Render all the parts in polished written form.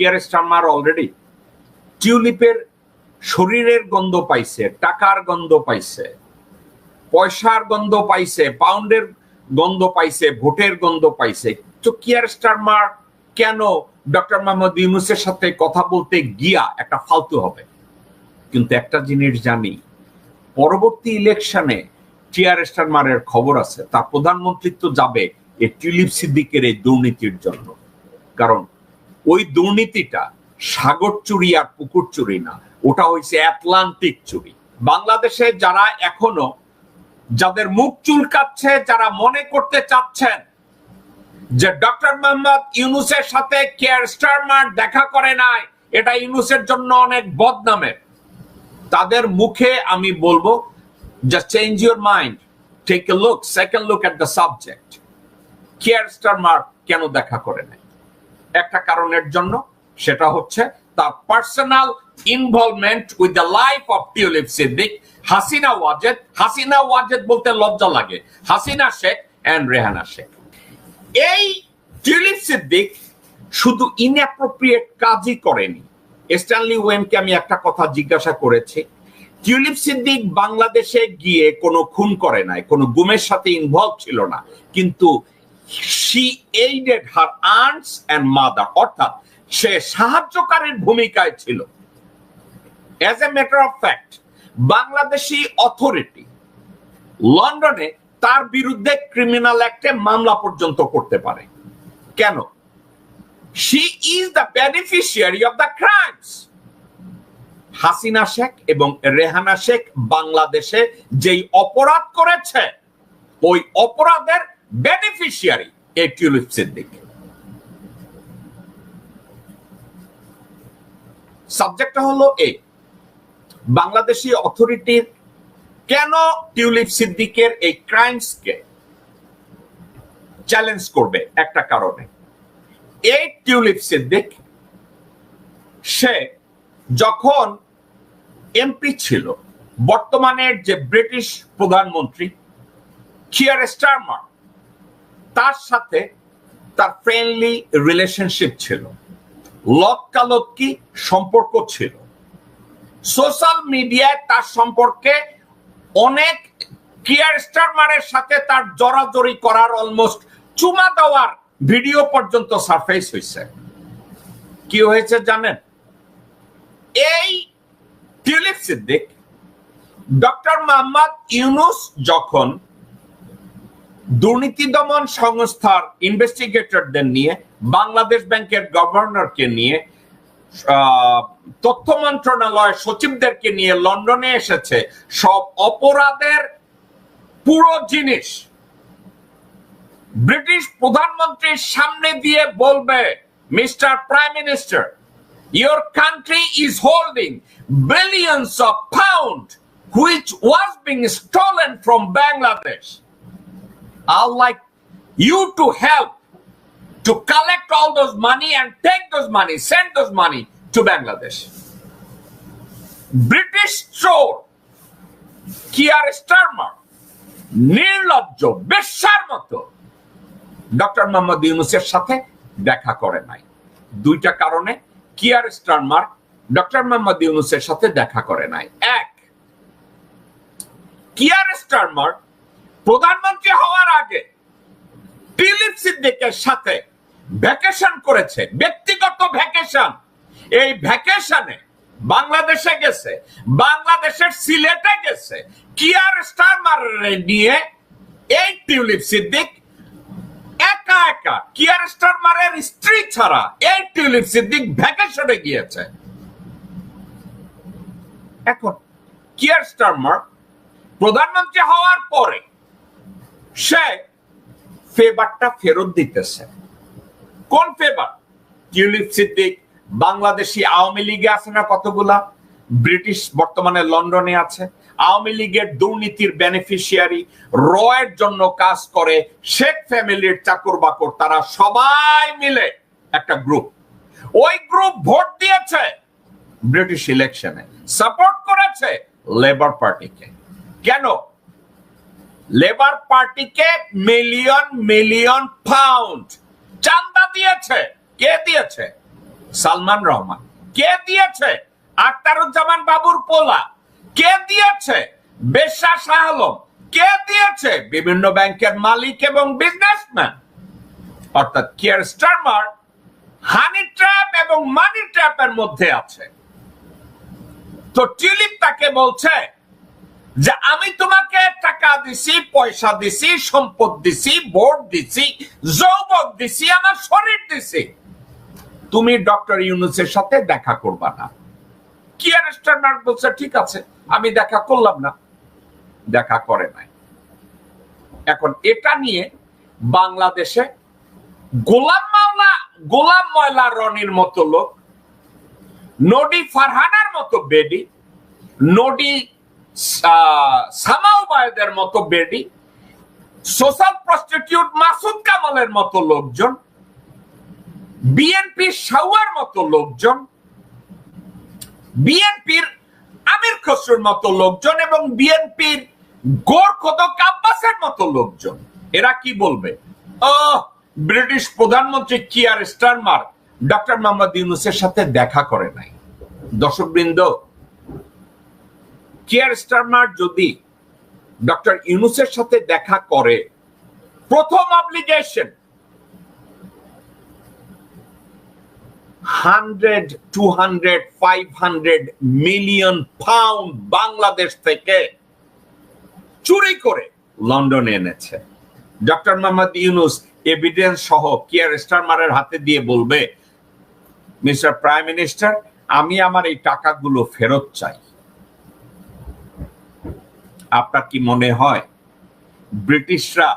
Keir Starmer already টিউলিপের শরীরের গন্ধ পাইছে, টাকার গন্ধ পাইছে, পয়সার গন্ধ পাইছে, পাউন্ডের গন্ধ পাইছে, ভোটের গন্ধ পাইছে। তো কিয়ার স্টারমার কেন ডক্টর মোহাম্মদ ইউনূসের সাথে কথা বলতে গিয়া একটা ফালতু হবে? কিন্তু একটা জিনিস জানি, পরবর্তী ইলেকশনে কিয়ার স্টারমারের খবর আছে, তার প্রধানমন্ত্রিত্ব যাবে এই টিউলিপ সিদ্দিকের এই দুর্নীতির জন্য। কারণ ওই দুর্নীতিটা সাগর চুরি আর পুকুর চুরি না, ওটা হয়েছে আটলান্টিক চুরি। বাংলাদেশে যারা এখনো যাদের মুখ চুলকাচ্ছে, যারা মনে করতে চাচ্ছেন যে ডক্টর মোহাম্মদ ইউনূসের সাথে কিয়ার স্টারমার দেখা করে নাই, এটা ইউনূসের জন্য অনেক বদনামের, তাদের মুখে আমি বলবো, just change your mind, take a look, second look at the subject. Keir Starmer কেন দেখা করে নাই? একটা কারণের জন্য, সেটা হচ্ছে তার personal involvement with the life of Tulip Siddiq, Hasina Wazed. Hasina Wazed বলতে লজ্জা লাগে, হাসিনা শেখ এন্ড রেহানা শেখ। এই টিউলিপ সিদ্দিক শুধু ইনঅ্যাপ্রোপ্রিয়েট কাজই করেনি। স্ট্যানলি ওয়েনকে আমি একটা কথা জিজ্ঞাসা করেছি, টিউলিপ সিদ্দিক বাংলাদেশে গিয়ে কোনো খুন করে নাই, কোনো গুমের সাথে ইনভলভ ছিল না, কিন্তু she aided her aunts and mother, অর্থাৎ সে সাহায্যকারীর ভূমিকায় ছিল। as a matter of fact, Bangladeshi authority লন্ডনে তার বিরুদ্ধে ক্রিমিনাল অ্যাক্টে মামলা পর্যন্ত করতে পারে। কেন? she is the beneficiary of the crimes. Hasina Sheikh এবং রেহানা শেখ বাংলাদেশে যেই অপরাধ করেছে, ওই অপরাধের বেনিফিশিয়ারি এই টিউলিপ সিদ্দিক। সাবজেক্টটা হলো এই, বাংলাদেশি অথরিটির কেন টিউলিপ সিদ্দিকের এই ক্রাইমসকে চ্যালেঞ্জ করবে? একটা কারণে, এই টিউলিপ সিদ্দিক সে যখন এমপি ছিল, বর্তমানের যে ব্রিটিশ প্রধানমন্ত্রী কিয়ার স্টারমার, তার সাথে তার ফ্রেন্ডলি রিলেশনশিপ ছিল, লটকালটকি সম্পর্ক ছিল। সোশ্যাল মিডিয়ায় তার সম্পর্কে অনেক কিয়ার স্টারমারের সাথে তার জড়াজড়ি করার, অলমোস্ট চুমা দেওয়ার ভিডিও পর্যন্ত সারফেস হয়েছে। কি হয়েছে জানেন? এই টিউলিপ সিদ্দিক ডক্টর মোহাম্মদ ইউনূস যখন দুর্নীতি দমন সংস্থার ইনভেস্টিগেটরদের নিয়ে, বাংলাদেশ ব্যাংকের গভর্নরকে নিয়ে, তথ্য মন্ত্রণালয়ের সচিবদেরকে নিয়ে লন্ডনে এসেছে, সব অপরাধের পুরো জিনিস ব্রিটিশ প্রধানমন্ত্রীর সামনে দিয়ে বলবে, mister prime minister, your country is holding billions of pounds which was being stolen from Bangladesh. I'd like you to help to collect all those money and take those money, send those money to Bangladesh. British চোর Keir Starmer নির্লজ্জ বেশ্যার মতো doctor Mohammad ইউনূসের সাথে দেখা করে নাই। দুইটা কারণে Keir Starmer doctor Mohammad ইউনূসের সাথে দেখা করে নাই। এক, কিয়ার স্টারমার প্রধানমন্ত্রী হওয়ার আগে টিউলিপ সিদ্দিকের সাথে ভ্যাকেশন করেছে, ব্যক্তিগত ভ্যাকেশন। এই ভ্যাকেশনে বাংলাদেশে গেছে, বাংলাদেশের সিলেটে গেছে, কিয়ার স্টারমার নিয়ে এই টিউলিপ সিদ্দিক একা একা, কিয়ার স্টারমারের স্ত্রী ছাড়া এই টিউলিপ সিদ্দিক ভ্যাকেশনে গিয়েছে। এখন কিয়ার স্টারমার প্রধানমন্ত্রী হওয়ার পরে সে ফেভারটা ফেরত দিতেছে। কোন ফেভার? টিউলিপ সিদ্দিক বাংলাদেশি আওয়ামী লীগে আছে না কতগুলা, ব্রিটিশ বর্তমানে লন্ডনে আছে, আওয়ামী লীগের দুর্নীতির বেনিফিশিয়ারি, রয়ের জন্য কাজ করে, শেখ ফ্যামিলির চাকর বাকর, তারা সবাই মিলে একটা গ্রুপ। ওই গ্রুপ ভোট দিয়েছে ব্রিটিশ ইলেকশনে, সাপোর্ট করেছে লেবার পার্টিকে। কেন? লেবার পার্টিকে মিলিয়ন মিলিয়ন পাউন্ড চাঁদা দিয়েছে। কে দিয়েছে? সালমান রহমান। কে দিয়েছে? আখতারুজ্জামান বাবুর পোলা। কে দিয়েছে? বেশ্যা শাহ আলম। কে দিয়েছে? বিভিন্ন ব্যাংকের মালিক এবং বিজনেসম্যান। অর্থাৎ কিয়ার স্টারমার হানি ট্র্যাপ এবং মানি ট্র্যাপের মধ্যে আছে। তো টিউলিপ তাকে বলছে যে আমি তোমাকে টাকা দিছি, পয়সা দিছি, সম্পদ দিছি, ভোট দিছি, যৌবন দিছি, আমার শরীর দিছি, তুমি ডক্টর ইউনূসের সাথে দেখা করবা না। কিয়ার স্টারমার বলছে ঠিক আছে, আমি দেখা করলাম না, দেখা করে নাই। এখন এটা নিয়ে বাংলাদেশে গোলাম ময়লা রনির মতো লোক, নডি ফারহানার মতো বেডি, নডি সামাউবায়দের মতো বেডি, সোশ্যাল প্রস্টিটিউট মাসুদ কামালের মতো লোকজন, বিএনপির শাওয়ার মতো লোকজন, বিএনপির আমির খসরুর মতো লোকজন এবং বিএনপির গোরখদক আব্বাসের মতো লোকজন, এরা কি বলবে? ব্রিটিশ প্রধানমন্ত্রী কিয়ার স্টারমার ডক্টর মোহাম্মদ ইউনূসের সাথে দেখা করে নাই। দর্শকবৃন্দ, কিয়ার স্টারমার যদি ডক্টর ইউনূসের সাথে দেখা করে, প্রথম অব্লিগেশন 100, 200, 500 মিলিয়ন পাউন্ড বাংলাদেশ থেকে চুরি করে লন্ডনে এনেছে। ডক্টর মোহাম্মদ ইউনূস এভিডেন্স সহ কিয়ার স্টারমারের হাতে দিয়ে বলবে, মিস্টার প্রাইম মিনিস্টার, আমি আমার এই টাকাগুলো ফেরত চাই। আপনার কি মনে হয় ব্রিটিশরা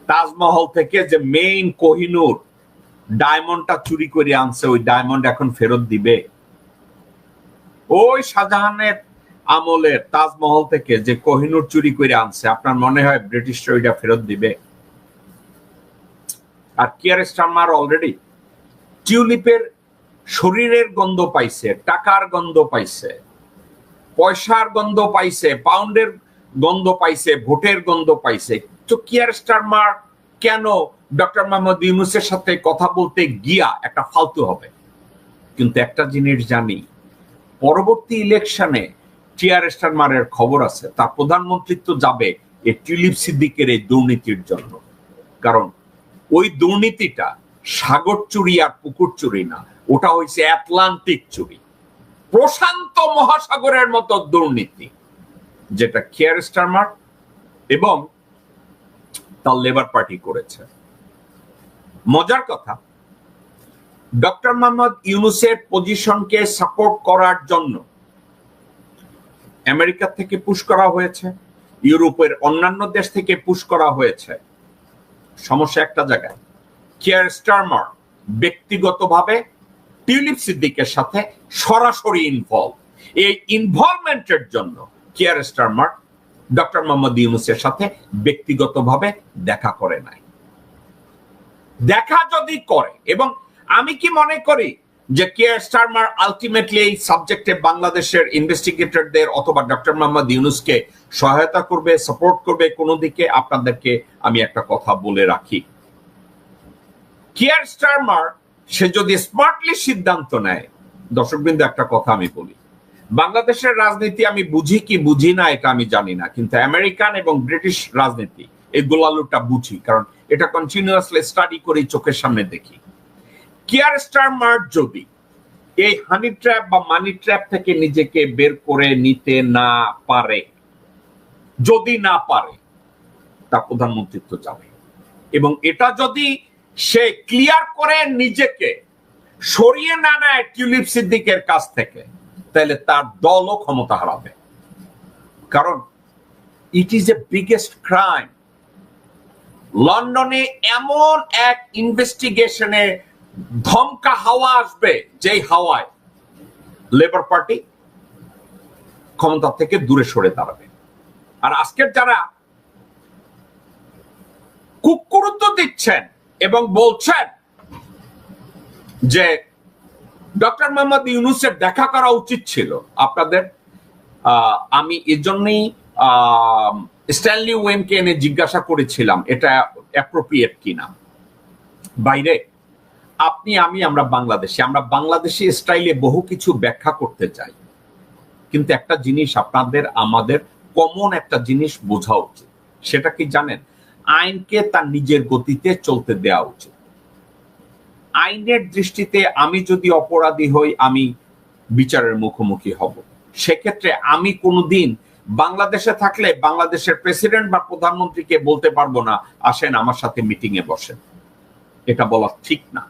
তাজমহল থেকে যে মেইন কোহিনূর ডায়মন্ডটা চুরি করে আনছে, ওই ডায়মন্ড এখন ফেরত দিবে? ওই শাহজাহানের আমলের তাজমহল থেকে যে কোহিনূর চুরি করে আনছে, আপনার মনে হয় ব্রিটিশরা ওইটা ফেরত দিবে? আর কিয়ার স্টারমার অলরেডি টিউলিপের শরীরের গন্ধ পাইছে, টাকার গন্ধ পাইছে, পয়সার গন্ধ পাইছে, পাউন্ডের গন্ধ পাইছে, ভোটের গন্ধ পাইছে। তো কিয়ার স্টারমার কেন ডক্টর মোহাম্মদ ইউনূসের সাথে কথা বলতে গিয়া একটা ফালতু হবে? কিন্তু একটা জিনিস জানি, পরবর্তী ইলেকশনে কিয়ার স্টারমারের খবর আছে, তার প্রধানমন্ত্রিত্ব যাবে এই টিউলিপ সিদ্দিকের এই দুর্নীতির জন্য। কারণ ওই দুর্নীতিটা সাগর চুরি আর পুকুর চুরি না, ওটা হয়েছে আটলান্টিক চুরি, প্রশান্ত মহাসাগরের মতো দুর্নীতি, যেটা কিয়ার স্টারমার এবং তার লেবার পার্টি করেছে। মজার কথা, ডক্টর মোহাম্মদ ইউনূসের পজিশনকে সাপোর্ট করার জন্য আমেরিকা থেকে পুশ করা হয়েছে, ইউরোপের অন্যান্য দেশ থেকে পুশ করা হয়েছে। সমস্যা একটা জায়গায়, কিয়ার স্টারমার ব্যক্তিগতভাবে টিউলিপ সিদ্দিকের সাথে সরাসরি ইনভলভ। এই ইনভলভমেন্টের জন্য কিয়ার স্টারমার ডক্টর মোহাম্মদ ইউনূসের সাথে ব্যক্তিগতভাবে দেখা করে নাই। দেখা যদি করে, এবং আমি কি মনে করি যে কিয়ার স্টারমার আলটিমেটলি এই সাবজেক্টে বাংলাদেশের ইনভেস্টিগেটরদের অথবা ডক্টর মোহাম্মদ ইউনূসকে সহায়তা করবে, সাপোর্ট করবে কোনো দিকে? আপনাদেরকে আমি একটা কথা বলে রাখি, কিয়ার স্টারমার সে যদি স্মার্টলি সিদ্ধান্ত নেয়, দর্শকবৃন্দ একটা কথা আমি বলি, বাংলাদেশের রাজনীতি আমি বুঝি কি বুঝি না এটা আমি জানি না, কিন্তু আমেরিকান এবং ব্রিটিশ রাজনীতি এই গোলালুটা বুঝি, কারণ এটা কন্টিনিউয়াসলি স্টাডি করি, চোখের সামনে দেখি। কিয়ার স্টারমার যদি এই হানি ট্র্যাপ বা মানি ট্র্যাপ থেকে নিজেকে বের করে নিতে না পারে, যদি না পারে, তা প্রধানমন্ত্রিত্ব যাবে। এবং এটা যদি সে ক্লিয়ার করে নিজেকে সরিয়ে না নেয় টিউলিপ সিদ্দিকের কাছ থেকে, তাহলে তার দলও ক্ষমতা হারাবে। কারণ it is a biggest crime. লন্ডনে এমন এক ইনভেস্টিগেশনে ধমকা হাওয়া আসবে, যেই হাওয়ায় লেবার পার্টি ক্ষমতা থেকে দূরে সরে দাঁড়াবে। আর আজকের যারা কুকুরুত্ব দিচ্ছেন এবং বলছেন যে ডক্টর মোহাম্মদ ইউনূসের দেখা করা উচিত ছিল আপনাদের, আমি এজন্যই স্ট্যানলি ওয়েনকে এনে জিজ্ঞাসা করেছিলাম এটা অ্যাপ্রোপ্রিয়েট কিনা। বাইরে আপনি আমি আমরা বাংলাদেশি স্টাইলে বহু কিছু ব্যাখ্যা করতে চাই, কিন্তু একটা জিনিস আপনাদের আমাদের কমন একটা জিনিস বোঝা উচিত। সেটা কি জানেন? আইনকে তার নিজের গতিতে চলতে দেওয়া উচিত। আইনের দৃষ্টিতে আমি যদি অপরাধী হই, আমি বিচারের মুখোমুখি হব। সেক্ষেত্রে আমি কোনোদিন বাংলাদেশে থাকলে বাংলাদেশের প্রেসিডেন্ট বা প্রধানমন্ত্রীকে বলতে পারবো না আসেন আমার সাথে মিটিং এ বসেন। এটা বলা ঠিক না।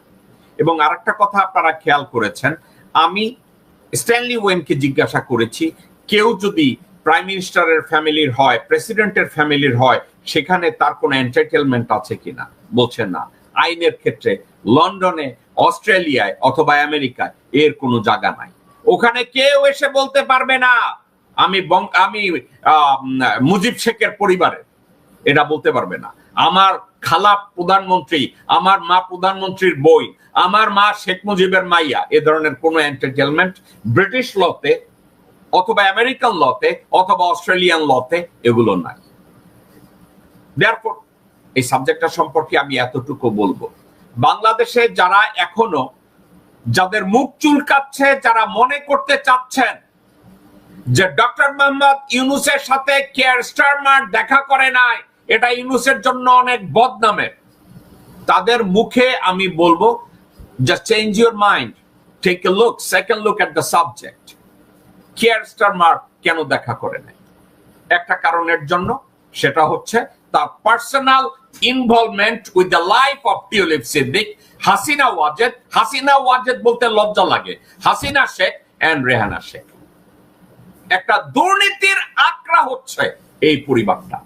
এবং আরেকটা কথা আপনারা খেয়াল করেছেন, আমি স্ট্যানলি ওয়েনকে জিজ্ঞাসা করেছি, কেউ যদি প্রাইম মিনিস্টারের ফ্যামিলির হয়, প্রেসিডেন্টের ফ্যামিলির হয়, সেখানে তার কোনো এন্টারটেনমেন্ট আছে কিনা? বলছেন না। আইনের ক্ষেত্রে লন্ডনে, অস্ট্রেলিয়ায় অথবা আমেরিকায় এর কোনো জায়গা নাই। ওখানে কেউ এসে বলতে পারবে না আমি মুজিব শেখের পরিবারের, এটা বলতে পারবে না। আমার খালা প্রধানমন্ত্রী, আমার মা প্রধানমন্ত্রীর বই, আমার মা শেখ মুজিবের মাইয়া, এ ধরনের কোনো এন্টারটেনমেন্ট ব্রিটিশ লতে অথবা আমেরিকান লতে অথবা অস্ট্রেলিয়ান লতে এগুলো নাই। দেয়ারফর এই সাবজেক্টটা সম্পর্কে আমি এতটুকু বলবো, বাংলাদেশে যারা এখনো যাদের মুখ চুলকাচ্ছে, যারা মনে করতে চাচ্ছেন যে ডক্টর মোহাম্মদ ইউনূসের সাথে কেয়ার স্টারমার দেখা করে নাই, এটা ইউনূসের জন্য অনেক বদনামের, তাদের মুখে আমি বলবো just change your mind, take a look, second look at the subject. Care Starmer কেন দেখা করে নাই? একটা কারণের জন্য, সেটা হচ্ছে তার personal involvement with the life of Tulip Siddiq, Hasina Wazed বলতে লজ্জা লাগে, হাসিনা শেখ এন্ড রেহানা শেখ। একটা দুর্নীতির আকড়া হচ্ছে এই পরিবারটা।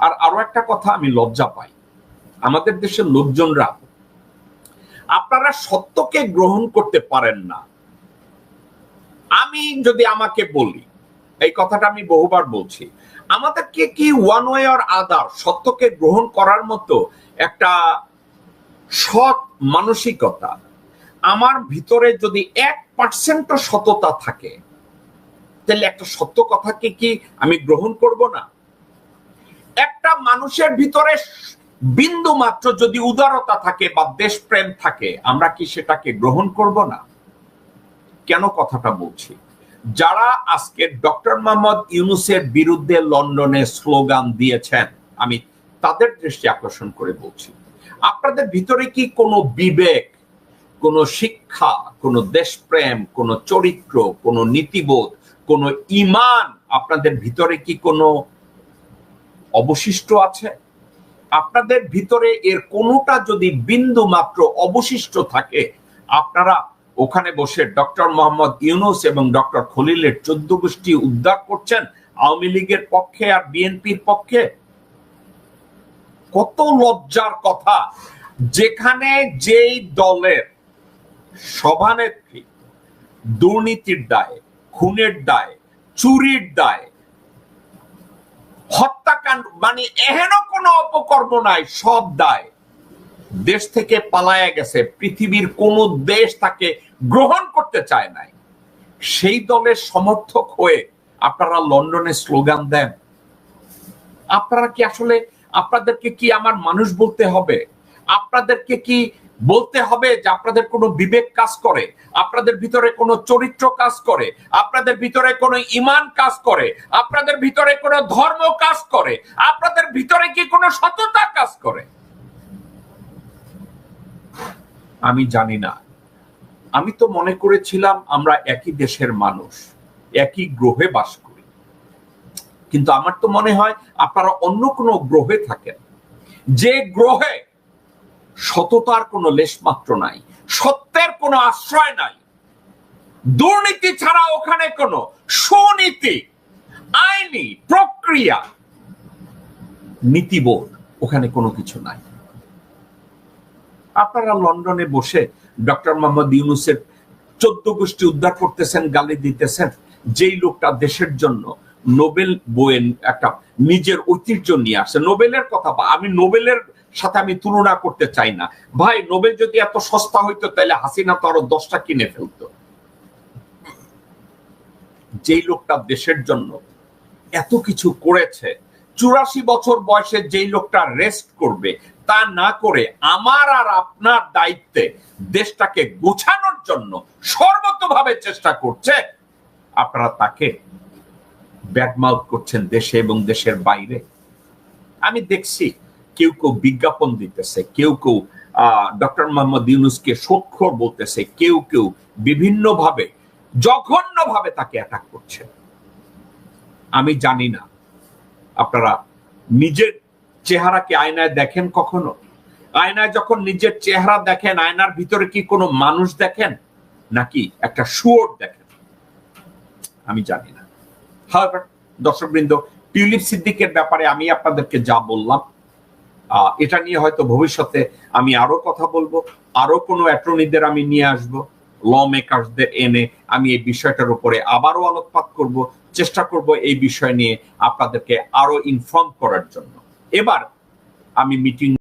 আর আরো একটা কথা আমি লজ্জা পাই, আমাদের দেশের লোকজনরা আপনারা সত্যকে গ্রহণ করতে পারেন না। আমি যদি আমাকে বলি, এই কথাটা আমি বহুবার বলছি, আমাদেরকে কি ওয়ান ওয়ে অর আদার সত্যকে গ্রহণ করার মতো একটা সৎ মানসিকতা আমার ভিতরে যদি 1% সততা থাকে, তাহলে একটা সত্য কথাকে কি আমি গ্রহণ করব না? একটা মানুষের ভিতরে বিন্দু মাত্র যদি উদারতা থাকে বা দেশপ্রেম থাকে, আমরা কি সেটাকে গ্রহণ করব না? কেন কথাটা বলছি? যারা আজকে ডক্টর মোহাম্মদ ইউনূসের বিরুদ্ধে লন্ডনে স্লোগান দিয়েছেন, আমি তাদের দৃষ্টি আকর্ষণ করে বলছি, আপনাদের ভিতরে কি কোনো বিবেক, কোনো শিক্ষা, কোনো দেশপ্রেম, কোনো চরিত্র, কোনো নীতিবোধ, কোনো ঈমান আপনাদের ভিতরে কি কোনো অবশিষ্ট আছে? আপনাদের ভিতরে এর কোনোটা যদি বিন্দু মাত্র অবশিষ্ট থাকে, আপনারা ওখানে বসে ডক্টর মোহাম্মদ ইউনূস এবং ডক্টর খলিলের 14 গোষ্ঠী উদ্ধার করছেন আওয়ামী লীগের পক্ষে আর বিএনপির পক্ষে। কত লজ্জার কথা, যেখানে যেই দলের সভানেত্রী দুর্নীতির দায়ে, খুনের দায়ে, চুরির দায়ে, হত্যাকাণ্ড, মানে এহেন কোনো অপকর্ম নাই, সব দায় দেশ থেকে পালায়া গেছে, পৃথিবীর কোন দেশ তাকে গ্রহণ করতে চায় নাই, সেই দলের সমর্থক হয়ে আপনারা লন্ডনে স্লোগান দেন। আপনারা কি আসলে, আপনাদেরকে কি আমার মানুষ বলতে হবে? আপনাদেরকে কি বলতে হবে যে আপনাদের কোনো বিবেক কাজ করে, আপনাদের ভিতরে কোনো চরিত্র কাজ করে, আপনাদের ভিতরে কোনো ঈমান কাজ করে, আপনাদের ভিতরে কোনো ধর্ম কাজ করে, আপনাদের ভিতরে কি কোনো সততা কাজ করে? আমি জানি না। আমি তো মনে করেছিলাম আমরা একই দেশের মানুষ, একই গ্রহে বাস করি, কিন্তু আমার তো মনে হয় আপনারা অন্য কোনো গ্রহে থাকেন, যে গ্রহে সততার কোনো লেশমাত্র নাই, সত্যের কোনো আশ্রয় নাই, দুর্নীতি ছাড়া ওখানে কোনো সুনীতি, আইনি প্রক্রিয়া, নীতিবোধ ওখানে কোনো কিছু নাই। আপনারা লন্ডনে বসে ডক্টর মোহাম্মদ ইউনূসের 14 গোষ্ঠী উদ্ধার করতেছেন, গালি দিতেছেন, যেই লোকটা দেশের জন্য নোবেল বইয়ের একটা নিজের ঐতিহ্য নিয়ে আসছে। নোবেলের কথা, আমি নোবেলের সাথে আমি তুলনা করতে চাই না ভাই, নোবেল যদি এত সস্তা হইতো তাহলে হাসিনা তো আরো 10টা কিনে ফেলতো। যেই লোকটা দেশের জন্য এত কিছু করেছে, 84 বছর বয়সে যেই লোকটা রেস্ট করবে তা না করে আমার আর আপনার দায়িত্বে দেশটাকে গোছানোর জন্য সর্বতভাবে চেষ্টা করছে, আপনারা তাকে ব্যাডমাউথ করছেন দেশে এবং দেশের বাইরে। আমি দেখছি কেউ কেউ বিজ্ঞাপন দিতেছে, কেউ কেউ ডক্টর মোহাম্মদ ইউনূসকে সখ্যর বলতেছে, কেউ কেউ বিভিন্ন ভাবে জঘন্যভাবে তাকে অ্যাটাক করছে। আমি জানি না আপনারা নিজের চেহারাকে আয়নায় দেখেন কখনো? আয়নায় যখন নিজের চেহারা দেখেন, আয়নার ভিতরে কি কোনো মানুষ দেখেন নাকি একটা শুয়োর দেখেন? আমি জানি না। হাওয়ার দর্শকবৃন্দ, টিউলিপ সিদ্দিকের ব্যাপারে আমি আপনাদেরকে যা বললাম, এটা নিয়ে হয়তো ভবিষ্যতে আমি আরো কথা বলবো, আরো কোনো অ্যাটর্নিদের আমি নিয়ে আসবো, ল মেকারসদের এনে আমি এই বিষয়টার উপরে আবারও আলোকপাত করব, চেষ্টা করব এই বিষয় নিয়ে আপনাদেরকে আরো ইনফর্ম করার জন্য। এবার আমি মিটিং